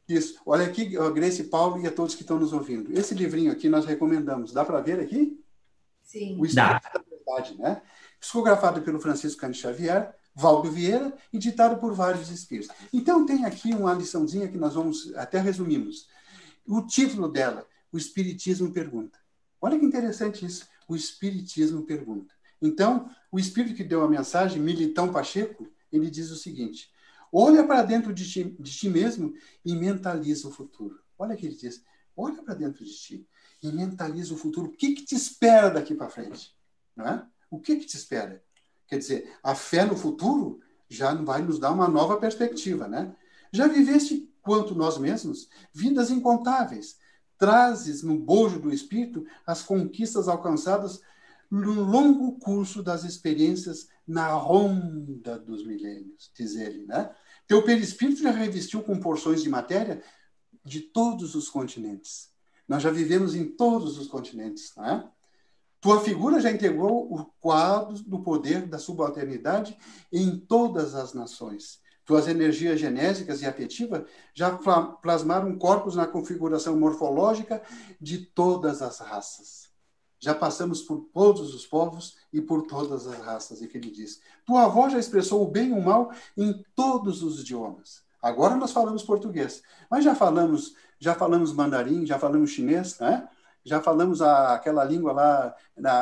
Isso. Olha aqui, Grace, Paulo e a todos que estão nos ouvindo. Esse livrinho aqui nós recomendamos. Dá para ver aqui? Sim. O Espírito da Verdade, né? Psicografado pelo Francisco Cândido Xavier, Valdo Vieira e ditado por vários espíritos. Então tem aqui uma liçãozinha que nós vamos, até resumimos. O título dela, O Espiritismo Pergunta. Olha que interessante isso. O Espiritismo Pergunta. Então, o espírito que deu a mensagem, Militão Pacheco, ele diz o seguinte: olha para dentro de ti mesmo e mentaliza o futuro. Olha o que ele diz. Olha para dentro de ti e mentaliza o futuro. O que te espera daqui para frente? Não é? O que te espera? Quer dizer, a fé no futuro já vai nos dar uma nova perspectiva, né? Já viveste, quanto nós mesmos, vidas incontáveis. Trazes no bojo do espírito as conquistas alcançadas no longo curso das experiências na ronda dos milênios, diz ele, né? Teu perispírito já revestiu com porções de matéria de todos os continentes. Nós já vivemos em todos os continentes, né? Tua figura já integrou o quadro do poder da subalternidade em todas as nações. Tuas energias genésicas e afetivas já plasmaram corpos na configuração morfológica de todas as raças. Já passamos por todos os povos e por todas as raças, e que ele diz. Tua avó já expressou o bem e o mal em todos os idiomas. Agora nós falamos português, mas já falamos mandarim, já falamos chinês, né? Já falamos aquela língua lá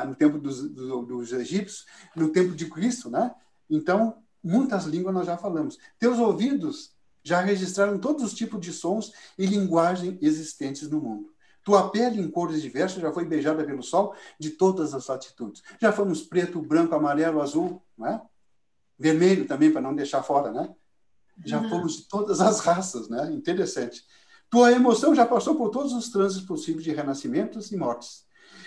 no tempo dos egípcios, no tempo de Cristo, né? Então, muitas línguas nós já falamos. Teus ouvidos já registraram todos os tipos de sons e linguagem existentes no mundo. Tua pele em cores diversas já foi beijada pelo sol de todas as latitudes. Já fomos preto, branco, amarelo, azul, não é? Vermelho também, para não deixar fora, né? Já fomos de todas as raças, né? Interessante. Tua emoção já passou por todos os trânsitos possíveis de renascimentos e mortes.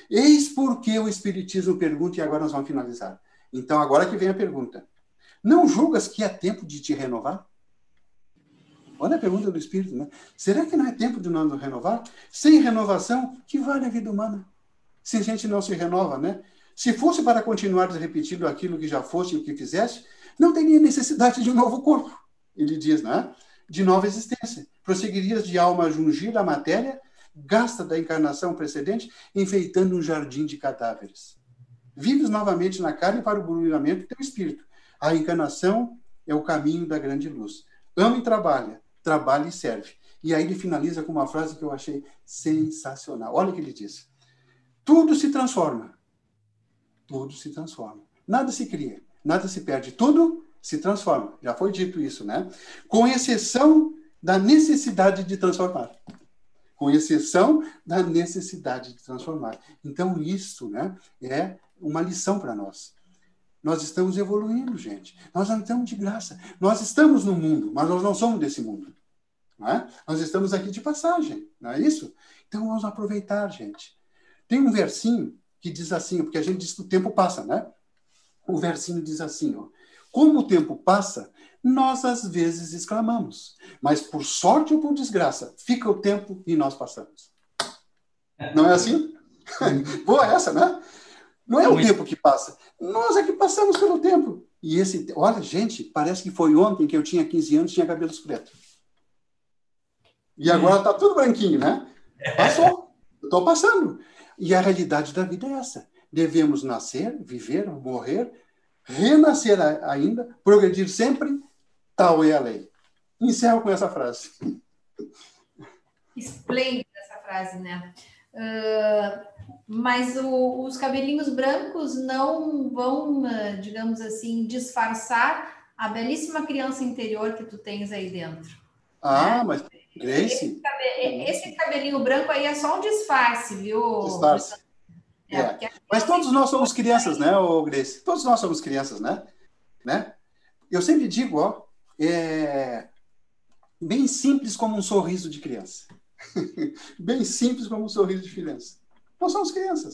Eis por que o Espiritismo pergunta, e agora nós vamos finalizar. Então, agora que vem a pergunta. Não julgas que é tempo de te renovar? Olha a pergunta do Espírito, né? Será que não é tempo de nós nos renovar? Sem renovação, que vale a vida humana? Se a gente não se renova, né? Se fosse para continuar repetindo aquilo que já foste e o que fizeste, não teria necessidade de um novo corpo. Ele diz, né? De nova existência. Prosseguirias de alma a jungir a matéria, gasta da encarnação precedente, enfeitando um jardim de cadáveres. Vives novamente na carne para o brilhamento do teu espírito. A encarnação é o caminho da grande luz. Ama e trabalha e serve. E aí ele finaliza com uma frase que eu achei sensacional. Olha o que ele diz. Tudo se transforma. Tudo se transforma. Nada se cria, nada se perde. Tudo se transforma. Já foi dito isso, né? Com exceção da necessidade de transformar. Com exceção da necessidade de transformar. Então, isso, né, é uma lição para nós. Nós estamos evoluindo, gente. Nós não estamos de graça. Nós estamos no mundo, mas nós não somos desse mundo. Não é? Nós estamos aqui de passagem, não é isso? Então, vamos aproveitar, gente. Tem um versinho que diz assim, porque a gente diz que o tempo passa, né? O versinho diz assim, ó, como o tempo passa, nós às vezes exclamamos, mas por sorte ou por desgraça, fica o tempo e nós passamos. Não é assim? Boa essa, né? Não é o tempo que passa, nós é que passamos pelo tempo. E olha, gente, parece que foi ontem que eu tinha 15 anos e tinha cabelos pretos. E agora está tudo branquinho, né? Passou, estou passando. E a realidade da vida é essa. Devemos nascer, viver, morrer, renascer ainda, progredir sempre, tal é a lei. Encerro com essa frase. Esplêndida essa frase, né? Mas os cabelinhos brancos não vão, digamos assim, disfarçar a belíssima criança interior que tu tens aí dentro. Ah, né? mas, Grace... Esse cabelinho branco aí é só um disfarce, viu? Disfarce. Mas todos nós somos crianças, né, Grace? Todos nós somos crianças, né? Eu sempre digo, ó, bem simples como um sorriso de criança. Bem simples como um sorriso de criança. Nós somos crianças.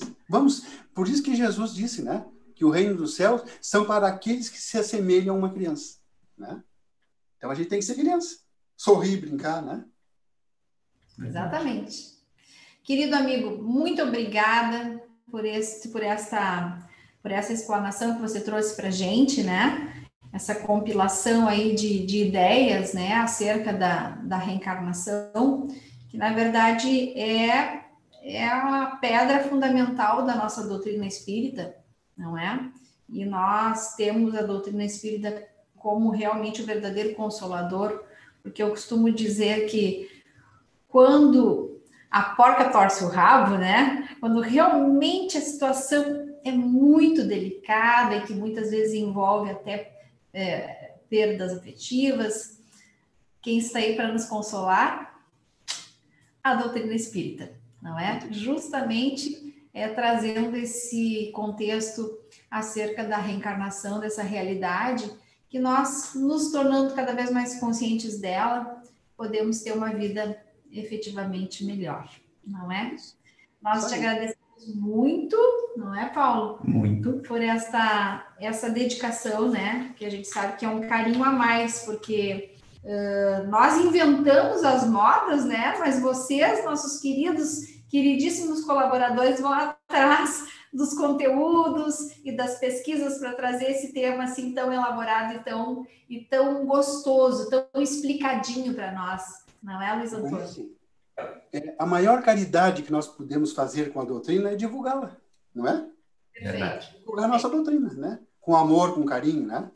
Por isso que Jesus disse, né, que o reino dos céus são para aqueles que se assemelham a uma criança, né? Então a gente tem que ser criança. Sorrir, brincar, né? Exatamente. Querido amigo, muito obrigada por essa explanação que você trouxe para a gente, né? Essa compilação aí de ideias, né, acerca da reencarnação, que na verdade é a pedra fundamental da nossa doutrina espírita, não é? E nós temos a doutrina espírita como realmente o verdadeiro consolador, porque eu costumo dizer que quando a porca torce o rabo, né? Quando realmente a situação é muito delicada e que muitas vezes envolve até perdas afetivas, quem está aí para nos consolar? A doutrina espírita, não é? Justamente trazendo esse contexto acerca da reencarnação, dessa realidade, que nós, nos tornando cada vez mais conscientes dela, podemos ter uma vida efetivamente melhor, não é? Nós te agradecemos muito, não é, Paulo? Muito. Por essa dedicação, né? Que a gente sabe que é um carinho a mais, porque nós inventamos as modas, né? Mas vocês, nossos queridíssimos colaboradores, vão atrás dos conteúdos e das pesquisas para trazer esse tema assim tão elaborado e tão gostoso, tão explicadinho para nós. Não é, Luiz Antônio? A maior caridade que nós podemos fazer com a doutrina é divulgá-la, não é? Perfeito. Divulgar a nossa doutrina, né? Com amor, com carinho, né?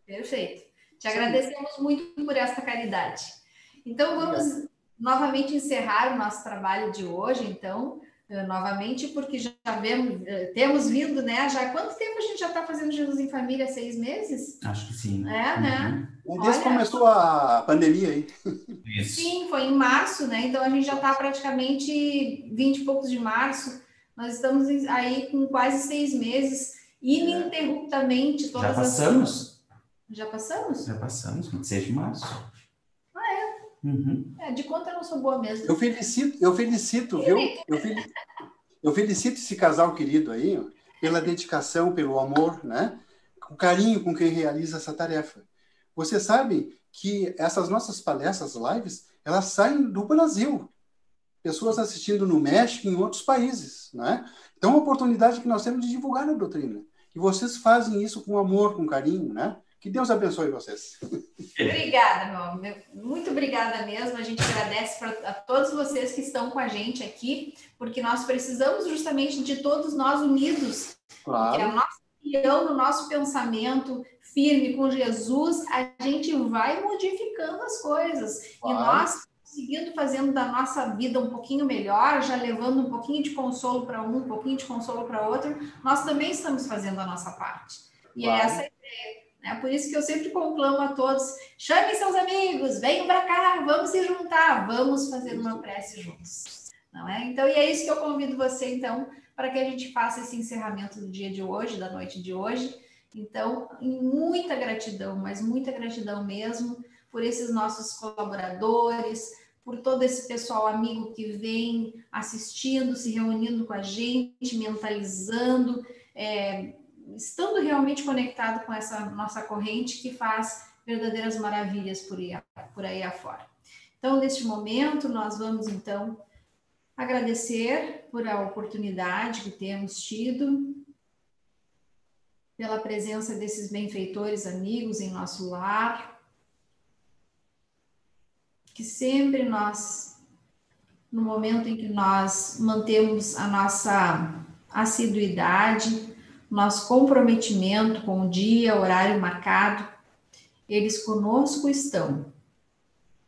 Perfeito. Te agradecemos muito por essa caridade. Então, vamos novamente encerrar o nosso trabalho de hoje, então, novamente, porque já temos vindo, né? Já quanto tempo a gente já está fazendo Jesus em Família? 6 meses? Acho que sim. Né? Desde que começou a pandemia aí. Isso. Sim, foi em março, né? Então a gente já está praticamente 20 e poucos de março. Nós estamos aí com quase 6 meses, ininterruptamente. Já passamos? Já passamos? Já passamos, 26 de março. De conta eu não sou boa mesmo. Eu felicito, viu? Eu felicito esse casal querido aí, ó, pela dedicação, pelo amor, né? Com carinho com quem realiza essa tarefa. Você sabe que essas nossas palestras, lives, elas saem do Brasil. Pessoas assistindo no México e em outros países, né? Então, é uma oportunidade que nós temos de divulgar a doutrina. E vocês fazem isso com amor, com carinho, né? Que Deus abençoe vocês. Obrigada, meu amigo. Muito obrigada mesmo. A gente agradece a todos vocês que estão com a gente aqui, porque nós precisamos justamente de todos nós unidos. Claro. Porque a nossa união, no nosso pensamento firme com Jesus, a gente vai modificando as coisas. Claro. E nós, seguindo fazendo da nossa vida um pouquinho melhor, já levando um pouquinho de consolo para um pouquinho de consolo para outro, nós também estamos fazendo a nossa parte. E claro. É essa a ideia. né? Por isso que eu sempre conclamo a todos, chamem seus amigos, venham para cá, vamos se juntar, vamos fazer uma prece juntos, não é? Então, e é isso que eu convido você, então, para que a gente faça esse encerramento do dia de hoje, da noite de hoje. Então, muita gratidão, mas muita gratidão mesmo por esses nossos colaboradores, por todo esse pessoal amigo que vem assistindo, se reunindo com a gente, mentalizando, estando realmente conectado com essa nossa corrente que faz verdadeiras maravilhas por aí afora. Então, neste momento, nós vamos, então, agradecer por a oportunidade que temos tido, pela presença desses benfeitores amigos em nosso lar, que sempre nós, no momento em que nós mantemos a nossa assiduidade, nosso comprometimento com o dia, horário marcado, eles conosco estão,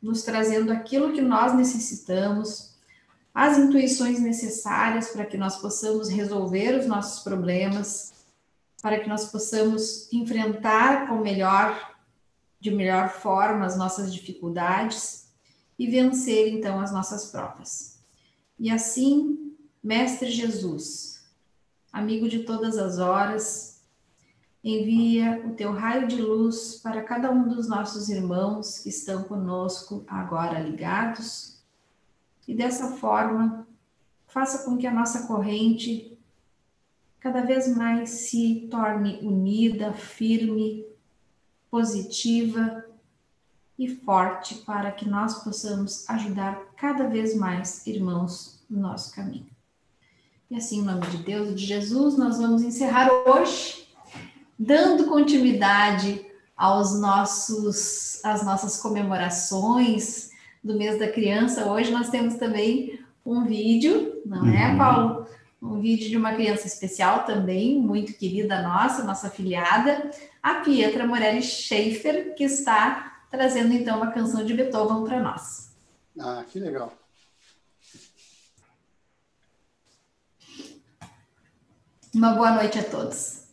nos trazendo aquilo que nós necessitamos, as intuições necessárias para que nós possamos resolver os nossos problemas, para que nós possamos enfrentar de melhor forma as nossas dificuldades e vencer então as nossas provas. E assim, Mestre Jesus, amigo de todas as horas, envia o teu raio de luz para cada um dos nossos irmãos que estão conosco agora ligados, e dessa forma, faça com que a nossa corrente cada vez mais se torne unida, firme, positiva e forte, para que nós possamos ajudar cada vez mais irmãos no nosso caminho. E assim, em nome de Deus e de Jesus, nós vamos encerrar hoje, dando continuidade às nossas comemorações do mês da criança. Hoje nós temos também um vídeo, não é, Paulo? Um vídeo de uma criança especial também, muito querida nossa afilhada, a Pietra Morelli Schaefer, que está trazendo então uma canção de Beethoven para nós. Ah, que legal. Uma boa noite a todos.